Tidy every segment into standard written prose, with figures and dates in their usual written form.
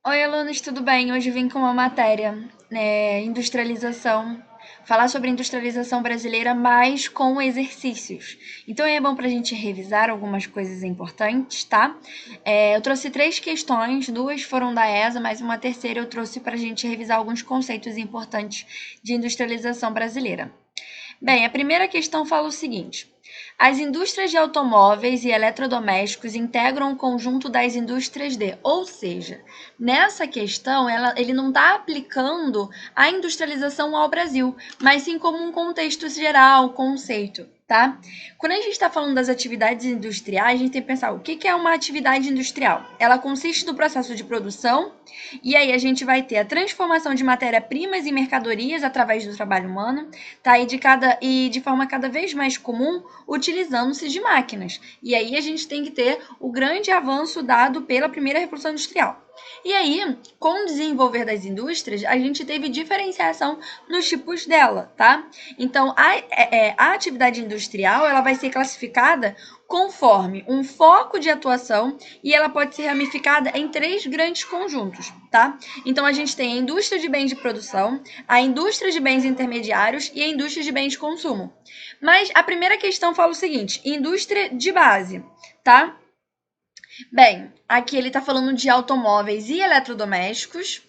Oi, alunos, tudo bem? Hoje vim com uma matéria, industrialização, falar sobre industrialização brasileira, mas com exercícios. Então é bom para a gente revisar algumas coisas importantes, tá? Eu trouxe 3 questões, 2 foram da ESA, mas uma terceira eu trouxe para a gente revisar alguns conceitos importantes de industrialização brasileira. Bem, a primeira questão fala o seguinte: as indústrias de automóveis e eletrodomésticos integram o conjunto das indústrias de, ou seja, nessa questão ele não está aplicando a industrialização ao Brasil, mas sim como um contexto geral, conceito. Tá? Quando a gente está falando das atividades industriais, a gente tem que pensar o que é uma atividade industrial. Ela consiste no processo de produção, e aí a gente vai ter a transformação de matéria-primas em mercadorias através do trabalho humano, tá? E de forma cada vez mais comum, utilizando-se de máquinas. E aí a gente tem que ter o grande avanço dado pela primeira Revolução Industrial. E aí, com o desenvolver das indústrias, a gente teve diferenciação nos tipos dela, tá? Então, a atividade industrial ela vai ser classificada conforme um foco de atuação e ela pode ser ramificada em 3 grandes conjuntos, tá? Então, a gente tem a indústria de bens de produção, a indústria de bens intermediários e a indústria de bens de consumo. Mas a primeira questão fala o seguinte: indústria de base, tá? Bem, aqui ele está falando de automóveis e eletrodomésticos.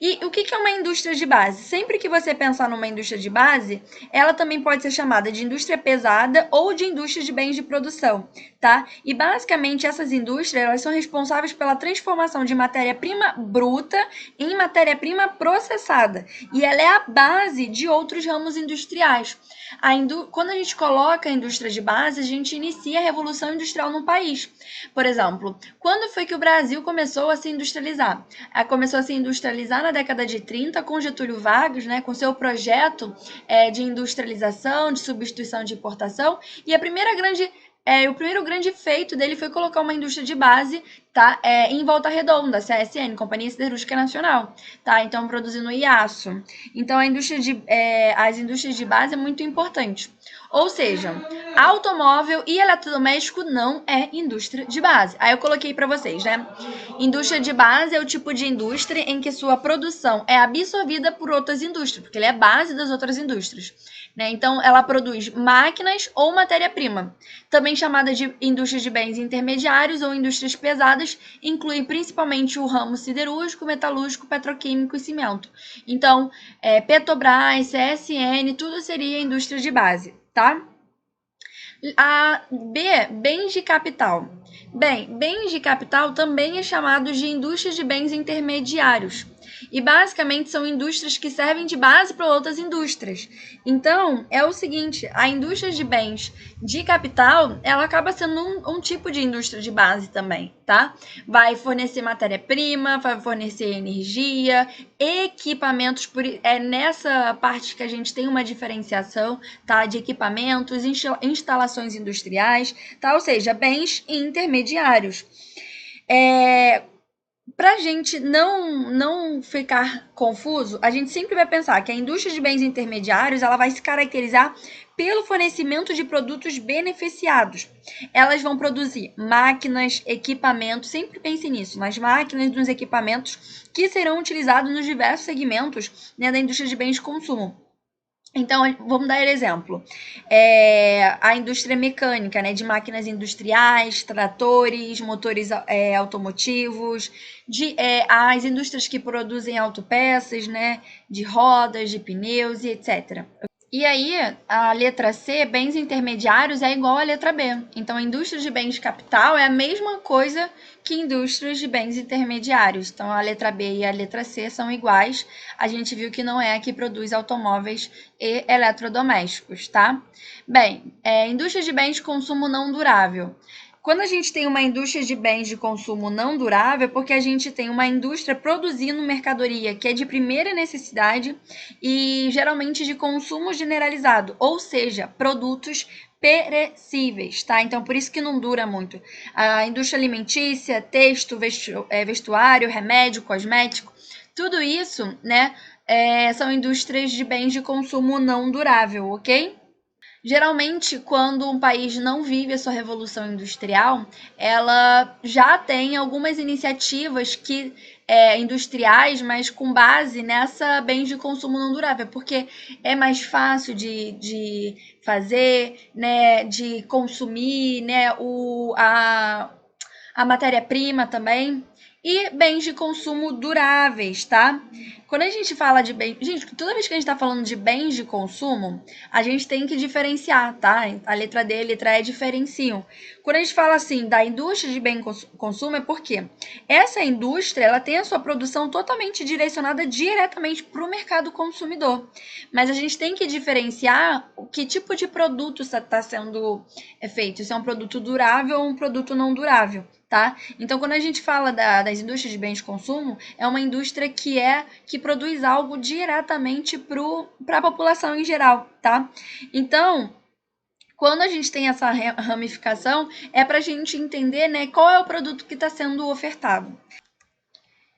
E o que é uma indústria de base? Sempre que você pensar numa indústria de base, ela também pode ser chamada de indústria pesada ou de indústria de bens de produção, tá? E basicamente essas indústrias elas são responsáveis pela transformação de matéria-prima bruta em matéria-prima processada. E ela é a base de outros ramos industriais. Quando a gente coloca a indústria de base, a gente inicia a revolução industrial no país. Por exemplo, quando foi que o Brasil começou a se industrializar? Começou a se industrializar na década de 30 com Getúlio Vargas, né, com seu projeto de industrialização, de substituição de importação, e o primeiro grande feito dele foi colocar uma indústria de base, tá, em Volta Redonda, CSN, Companhia Siderúrgica Nacional, tá, então produzindo aço. Então as indústrias de base é muito importante. Ou seja, automóvel e eletrodoméstico não é indústria de base. Aí eu coloquei para vocês, né? Indústria de base é o tipo de indústria em que sua produção é absorvida por outras indústrias, porque ele é base das outras indústrias. Né? Então, ela produz máquinas ou matéria-prima. Também chamada de indústria de bens intermediários ou indústrias pesadas, inclui principalmente o ramo siderúrgico, metalúrgico, petroquímico e cimento. Então, Petrobras, CSN, tudo seria indústria de base, tá? A B, bens de capital. Bem, bens de capital também é chamado de indústrias de bens intermediários. E basicamente são indústrias que servem de base para outras indústrias. Então, é o seguinte, a indústria de bens de capital, ela acaba sendo um tipo de indústria de base também, tá? Vai fornecer matéria-prima, vai fornecer energia, equipamentos, é nessa parte que a gente tem uma diferenciação, tá? De equipamentos, instalações industriais, tá? Ou seja, bens intermediários. Para a gente não ficar confuso, a gente sempre vai pensar que a indústria de bens intermediários ela vai se caracterizar pelo fornecimento de produtos beneficiados. Elas vão produzir máquinas, equipamentos, sempre pense nisso, nas máquinas e nos equipamentos que serão utilizados nos diversos segmentos, né, da indústria de bens de consumo. Então, vamos dar exemplo. A indústria mecânica, né, de máquinas industriais, tratores, motores automotivos, as indústrias que produzem autopeças, né, de rodas, de pneus e etc. E aí, a letra C, bens intermediários, é igual à letra B. Então, a indústria de bens de capital é a mesma coisa que indústrias de bens intermediários. Então, a letra B e a letra C são iguais. A gente viu que não é a que produz automóveis e eletrodomésticos, tá? Bem, indústria de bens de consumo não durável. Quando a gente tem uma indústria de bens de consumo não durável, é porque a gente tem uma indústria produzindo mercadoria que é de primeira necessidade e geralmente de consumo generalizado, ou seja, produtos perecíveis, tá? Então, por isso que não dura muito. A indústria alimentícia, texto, vestuário, remédio, cosmético, tudo isso, né, são indústrias de bens de consumo não durável, ok? Geralmente, quando um país não vive a sua revolução industrial, ela já tem algumas iniciativas que industriais, mas com base nessa bens de consumo não durável, porque é mais fácil de fazer, né, de consumir, né, a matéria-prima também, e bens de consumo duráveis, tá? Quando a gente fala de bens... Gente, toda vez que a gente está falando de bens de consumo, a gente tem que diferenciar, tá? A letra D e a letra E diferenciam. Quando a gente fala assim da indústria de bem consumo, é porque essa indústria ela tem a sua produção totalmente direcionada diretamente para o mercado consumidor. Mas a gente tem que diferenciar o que tipo de produto está sendo feito. Se é um produto durável ou um produto não durável. Tá? Então, quando a gente fala das indústrias de bens de consumo, é uma indústria que produz algo diretamente para a população em geral, tá? Então, quando a gente tem essa ramificação, é para a gente entender, né, qual é o produto que está sendo ofertado.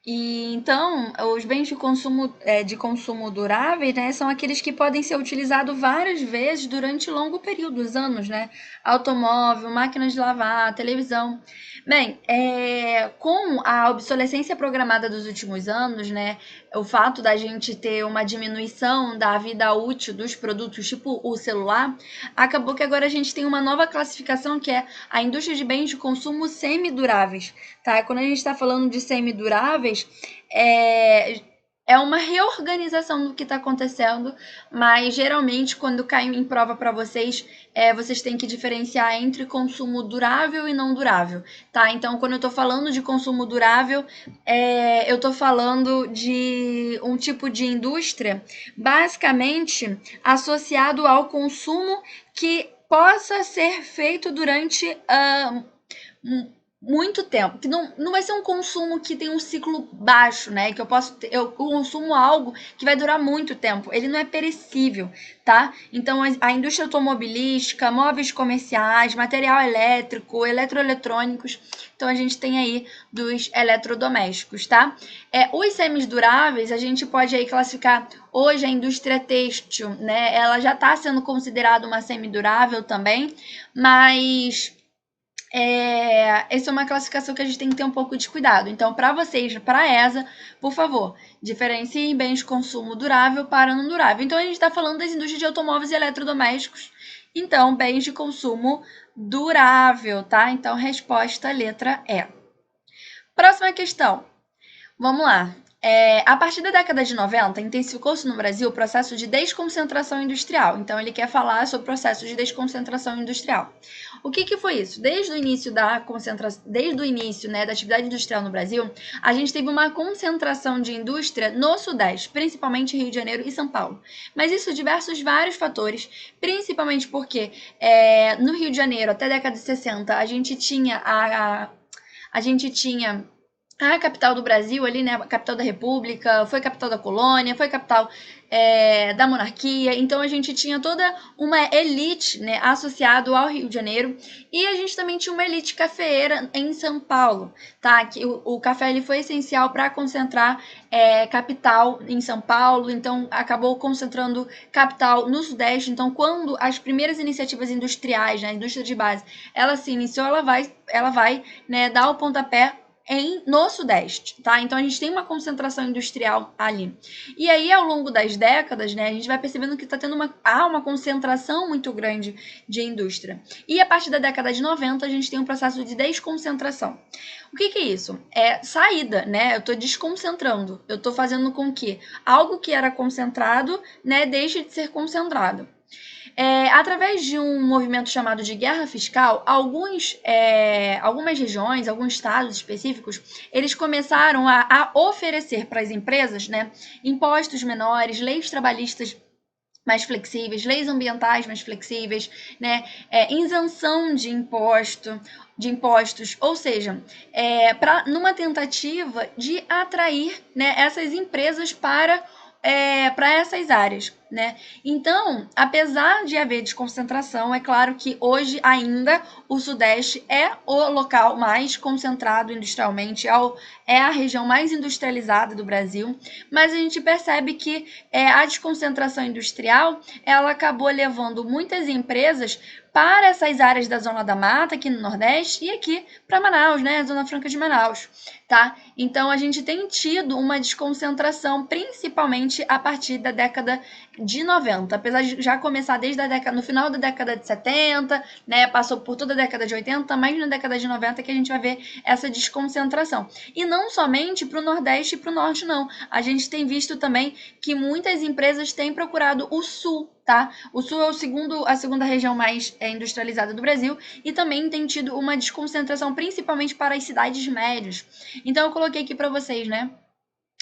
E então, os bens de consumo duráveis, né, são aqueles que podem ser utilizados várias vezes durante longo período, anos, né? Automóvel, máquinas de lavar, televisão. Bem, com a obsolescência programada dos últimos anos, né, o fato da gente ter uma diminuição da vida útil dos produtos, tipo o celular, acabou que agora a gente tem uma nova classificação que é a indústria de bens de consumo semiduráveis, tá? Quando a gente está falando de semiduráveis, é uma reorganização do que está acontecendo, mas geralmente quando cai em prova para vocês, vocês têm que diferenciar entre consumo durável e não durável, tá? Então, quando eu estou falando de consumo durável, eu estou falando de um tipo de indústria basicamente associado ao consumo que possa ser feito durante muito tempo, que não vai ser um consumo que tem um ciclo baixo, né? Que eu consumo algo que vai durar muito tempo. Ele não é perecível, tá? Então a indústria automobilística, móveis comerciais, material elétrico, eletroeletrônicos. Então a gente tem aí dos eletrodomésticos, tá? Os semiduráveis a gente pode aí classificar hoje a indústria têxtil, né? Ela já está sendo considerada uma semidurável também, mas essa é uma classificação que a gente tem que ter um pouco de cuidado. Então, para vocês, para a ESA, por favor, diferenciem bens de consumo durável para não durável. Então, a gente está falando das indústrias de automóveis e eletrodomésticos. Então, bens de consumo durável, tá? Então, resposta letra E. Próxima questão. Vamos lá. A partir da década de 90, intensificou-se no Brasil o processo de desconcentração industrial. Então, ele quer falar sobre o processo de desconcentração industrial. O que foi isso? Desde o início, né, da atividade industrial no Brasil, a gente teve uma concentração de indústria no Sudeste, principalmente Rio de Janeiro e São Paulo. Mas isso vários fatores, principalmente porque no Rio de Janeiro, até a década de 60, a gente tinha a capital do Brasil ali, né? A capital da República, foi capital da colônia, foi capital da monarquia. Então a gente tinha toda uma elite, né, associado ao Rio de Janeiro, e a gente também tinha uma elite cafeeira em São Paulo, tá? Que o café ele foi essencial para concentrar capital em São Paulo, então acabou concentrando capital no Sudeste. Então, quando as primeiras iniciativas industriais, né, a indústria de base, ela se iniciou, ela vai, né, dar o pontapé no Sudeste, tá? Então a gente tem uma concentração industrial ali. E aí, ao longo das décadas, né, a gente vai percebendo que está tendo uma concentração muito grande de indústria. E a partir da década de 90, a gente tem um processo de desconcentração. O que é isso? É saída, né? Eu estou desconcentrando. Eu estou fazendo com que algo que era concentrado, né, deixe de ser concentrado. Através de um movimento chamado de guerra fiscal, algumas regiões, alguns estados específicos, eles começaram a oferecer para as empresas, né, impostos menores, leis trabalhistas mais flexíveis, leis ambientais mais flexíveis, né, isenção de impostos, ou seja, numa tentativa de atrair, né, essas empresas para essas áreas. né? Então, apesar de haver desconcentração, é claro que hoje ainda o Sudeste é o local mais concentrado industrialmente, é a região mais industrializada do Brasil, mas a gente percebe que a desconcentração industrial ela acabou levando muitas empresas para essas áreas da Zona da Mata, aqui no Nordeste, e aqui para Manaus, né? Zona Franca de Manaus, tá? Então, a gente tem tido uma desconcentração, principalmente a partir da década de 90, apesar de já começar desde a década, no final da década de 70, né? Passou por toda a década de 80, mas na década de 90 que a gente vai ver essa desconcentração. E não somente para o Nordeste e para o Norte, não. A gente tem visto também que muitas empresas têm procurado o Sul, tá? O Sul é a segunda região mais industrializada do Brasil e também tem tido uma desconcentração, principalmente para as cidades médias. Então, eu coloquei aqui para vocês, né?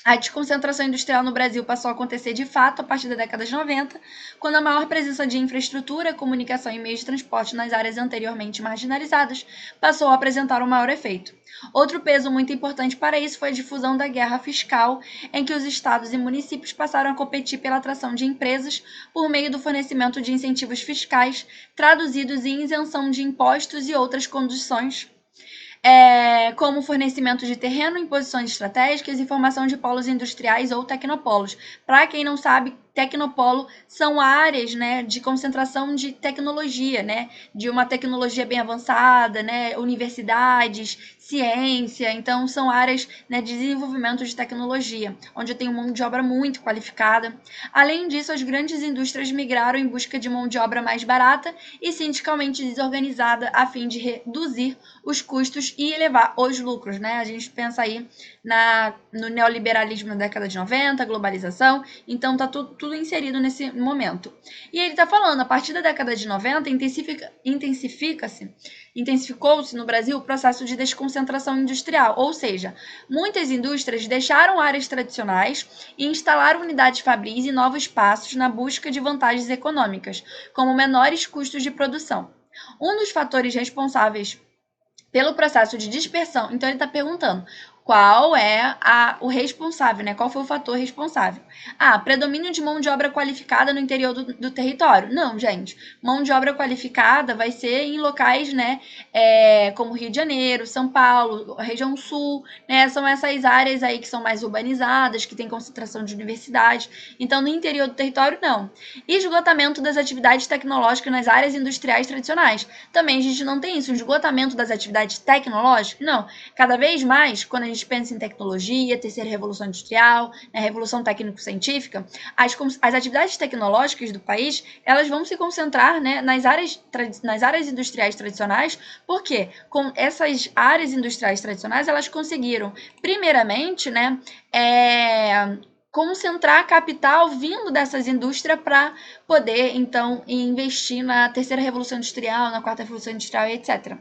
A desconcentração industrial no Brasil passou a acontecer de fato a partir da década de 90, quando a maior presença de infraestrutura, comunicação e meios de transporte nas áreas anteriormente marginalizadas passou a apresentar um maior efeito. Outro peso muito importante para isso foi a difusão da guerra fiscal, em que os estados e municípios passaram a competir pela atração de empresas por meio do fornecimento de incentivos fiscais, traduzidos em isenção de impostos e outras condições como fornecimento de terreno em posições estratégicas e formação de polos industriais ou tecnopolos. Para quem não sabe, tecnopolo são áreas, né, de concentração de tecnologia, né, de uma tecnologia bem avançada, né, universidades, ciência, então são áreas, né, de desenvolvimento de tecnologia, onde tem mão de obra muito qualificada. Além disso, as grandes indústrias migraram em busca de mão de obra mais barata e sindicalmente desorganizada a fim de reduzir os custos e elevar os lucros, né? A gente pensa aí no neoliberalismo na década de 90, globalização, então tá tudo inserido nesse momento. E ele tá falando, a partir da década de 90, intensificou-se no Brasil o processo de desconcentração industrial, ou seja, muitas indústrias deixaram áreas tradicionais e instalaram unidades fabris e novos espaços na busca de vantagens econômicas, como menores custos de produção. Um dos fatores responsáveis pelo processo de dispersão. Então, ele está perguntando qual é o responsável, né? Qual foi o fator responsável? Predomínio de mão de obra qualificada no interior do território. Não, gente. Mão de obra qualificada vai ser em locais, né? Como Rio de Janeiro, São Paulo, região sul, né? São essas áreas aí que são mais urbanizadas, que tem concentração de universidades. Então, no interior do território, não. Esgotamento das atividades tecnológicas nas áreas industriais tradicionais. Também a gente não tem isso, um esgotamento das atividades tecnológicas. Não. Cada vez mais, quando a gente pensa em tecnologia, terceira revolução industrial, né, revolução técnico-científica, as atividades tecnológicas do país, elas vão se concentrar, né, nas áreas industriais tradicionais, porque com essas áreas industriais tradicionais, elas conseguiram, primeiramente, né, concentrar capital vindo dessas indústrias para poder, então, investir na terceira revolução industrial, na quarta revolução industrial, etc.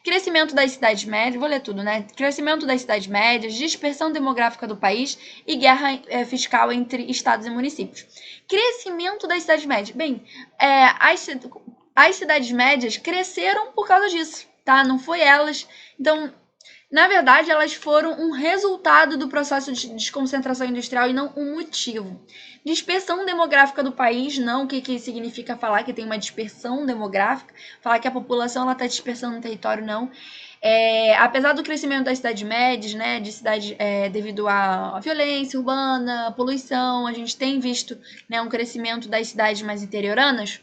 Crescimento das cidades médias, vou ler tudo, né? Crescimento das cidades médias, dispersão demográfica do país e guerra fiscal entre estados e municípios. Crescimento das cidades médias. Bem, as cidades médias cresceram por causa disso, tá? Não foi elas. Então, na verdade, elas foram um resultado do processo de desconcentração industrial e não um motivo. Dispersão demográfica do país, não. O que significa falar que tem uma dispersão demográfica? Falar que a população está dispersando no território, não. Apesar do crescimento das cidades médias, né, devido à violência urbana, poluição, a gente tem visto, né, um crescimento das cidades mais interioranas.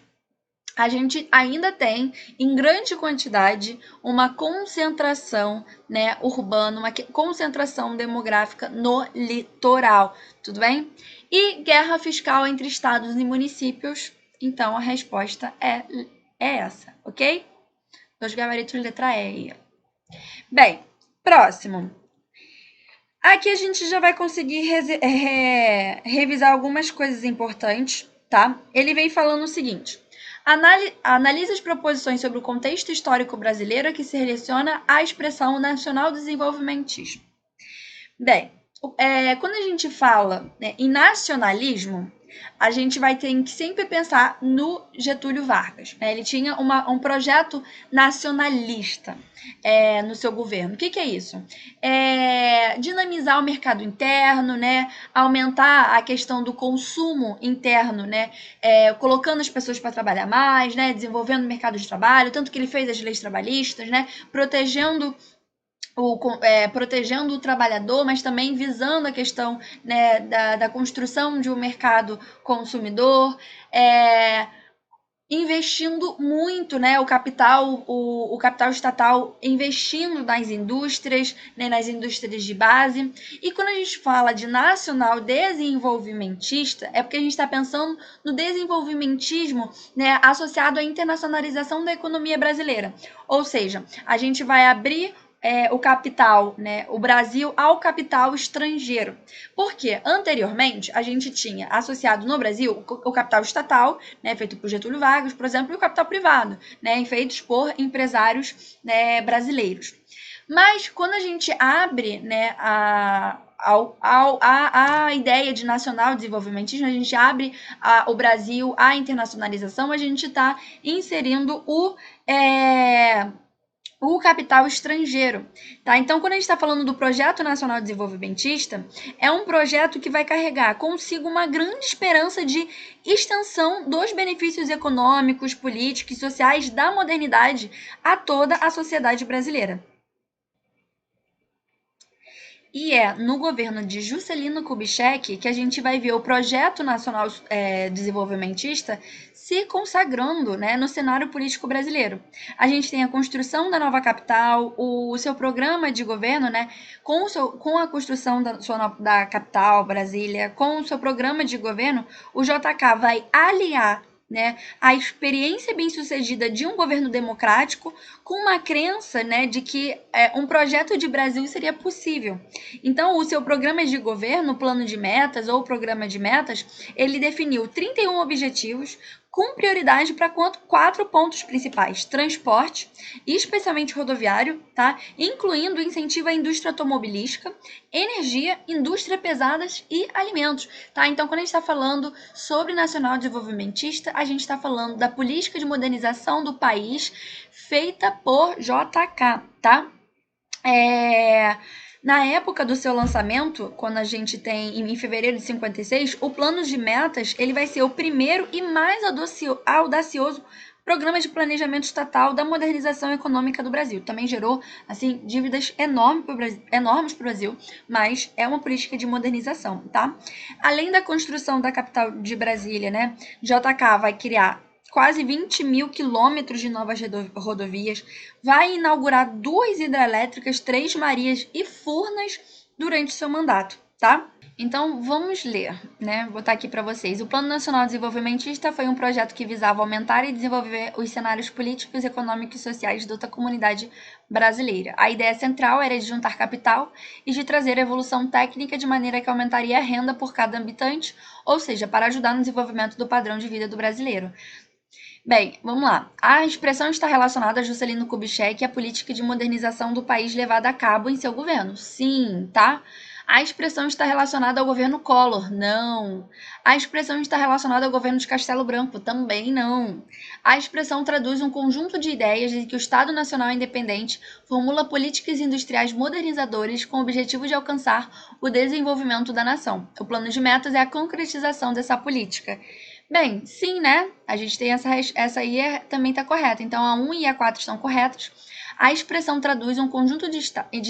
A gente ainda tem, em grande quantidade, uma concentração, né, urbana, uma concentração demográfica no litoral, tudo bem? E guerra fiscal entre estados e municípios, então a resposta é essa, ok? Dois gabaritos, letra E. Bem, próximo. Aqui a gente já vai conseguir revisar algumas coisas importantes, tá? Ele vem falando o seguinte: analisa as proposições sobre o contexto histórico brasileiro que se relaciona à expressão nacional desenvolvimentismo. Bem, Quando a gente fala, né, em nacionalismo, a gente vai ter que sempre pensar no Getúlio Vargas, né? Ele tinha um projeto nacionalista no seu governo. O que é isso? Dinamizar o mercado interno, né? Aumentar a questão do consumo interno, né? Colocando as pessoas para trabalhar mais, né? Desenvolvendo o mercado de trabalho, tanto que ele fez as leis trabalhistas, né? Protegendo o trabalhador, mas também visando a questão, né, da construção de um mercado consumidor, investindo muito, né, o capital estatal investindo nas indústrias, né, nas indústrias de base. E quando a gente fala de nacional desenvolvimentista, é porque a gente está pensando no desenvolvimentismo, né, associado à internacionalização da economia brasileira. Ou seja, a gente vai abrir o capital, né, o Brasil ao capital estrangeiro. Porque anteriormente a gente tinha associado no Brasil o capital estatal, né, feito por Getúlio Vargas, por exemplo, e o capital privado, né, feitos por empresários, né, brasileiros. Mas quando a gente abre, né, a ideia de nacional desenvolvimentismo, a gente abre o Brasil à internacionalização, a gente está inserindo o capital estrangeiro, tá? Então, quando a gente está falando do Projeto Nacional Desenvolvimentista, é um projeto que vai carregar consigo uma grande esperança de extensão dos benefícios econômicos, políticos e sociais da modernidade a toda a sociedade brasileira. E é no governo de Juscelino Kubitschek que a gente vai ver o Projeto Nacional Desenvolvimentista se consagrando, né, no cenário político brasileiro. A gente tem a construção da nova capital, o seu programa de governo, né, com a construção da capital, Brasília, com o seu programa de governo, o JK vai aliar, né, a experiência bem-sucedida de um governo democrático com uma crença, né, de que um projeto de Brasil seria possível. Então, o seu programa de governo, plano de metas ou programa de metas, ele definiu 31 objetivos com prioridade para 4 pontos principais: transporte, especialmente rodoviário, tá? Incluindo incentivo à indústria automobilística, energia, indústria pesadas e alimentos, tá? Então, quando a gente está falando sobre nacional desenvolvimentista, a gente está falando da política de modernização do país feita por JK, tá? Na época do seu lançamento, quando a gente tem em fevereiro de 56, o plano de metas ele vai ser o primeiro e mais audacioso programa de planejamento estatal da modernização econômica do Brasil. Também gerou assim dívidas enormes para o Brasil, mas é uma política de modernização, tá? Além da construção da capital de Brasília, né, JK vai criar quase 20 mil quilômetros de novas rodovias, vai inaugurar 2 hidrelétricas, 3 Marias e Furnas durante seu mandato, tá? Então, vamos ler, né? Vou botar aqui para vocês. O Plano Nacional Desenvolvimentista foi um projeto que visava aumentar e desenvolver os cenários políticos, econômicos e sociais da comunidade brasileira. A ideia central era de juntar capital e de trazer evolução técnica de maneira que aumentaria a renda por cada habitante, ou seja, para ajudar no desenvolvimento do padrão de vida do brasileiro. Bem, vamos lá. A expressão está relacionada a Juscelino Kubitschek e a política de modernização do país levada a cabo em seu governo. Sim, tá? A expressão está relacionada ao governo Collor. Não. A expressão está relacionada ao governo de Castelo Branco. Também não. A expressão traduz um conjunto de ideias de que o Estado Nacional Independente formula políticas industriais modernizadoras com o objetivo de alcançar o desenvolvimento da nação. O plano de metas é a concretização dessa política. Bem, sim, né? A gente tem essa aí também está correta. Então, a 1 e a 4 estão corretas. A expressão traduz um conjunto de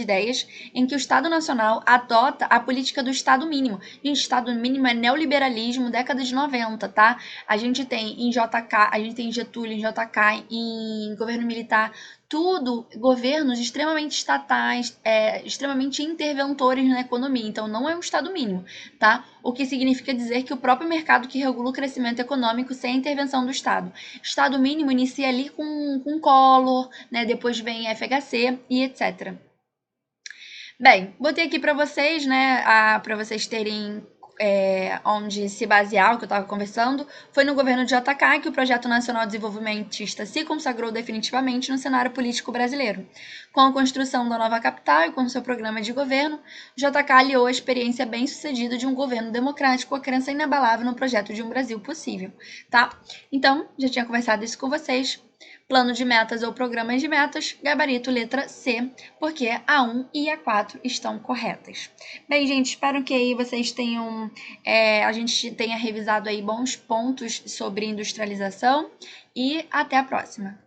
ideias em que o Estado Nacional adota a política do Estado mínimo. Gente, Estado mínimo é neoliberalismo, década de 90, tá? A gente tem em JK, a gente tem em Getúlio, em JK, em governo militar, tudo governos extremamente estatais, extremamente interventores na economia. Então, não é um Estado mínimo, tá? O que significa dizer que o próprio mercado que regula o crescimento econômico sem a intervenção do Estado. Estado mínimo inicia ali com Collor, né? Depois vem FHC e etc. Bem, botei aqui para vocês, né, para vocês terem onde se basear, o que eu estava conversando, foi no governo de JK que o Projeto Nacional Desenvolvimentista se consagrou definitivamente no cenário político brasileiro. Com a construção da nova capital e com seu programa de governo, JK aliou a experiência bem-sucedida de um governo democrático com a crença inabalável no projeto de um Brasil possível, tá? Então, já tinha conversado isso com vocês. Plano de metas ou programas de metas, gabarito letra C, porque a 1 e a 4 estão corretas. Bem, gente, espero que aí vocês tenham, a gente tenha revisado aí bons pontos sobre industrialização e até a próxima.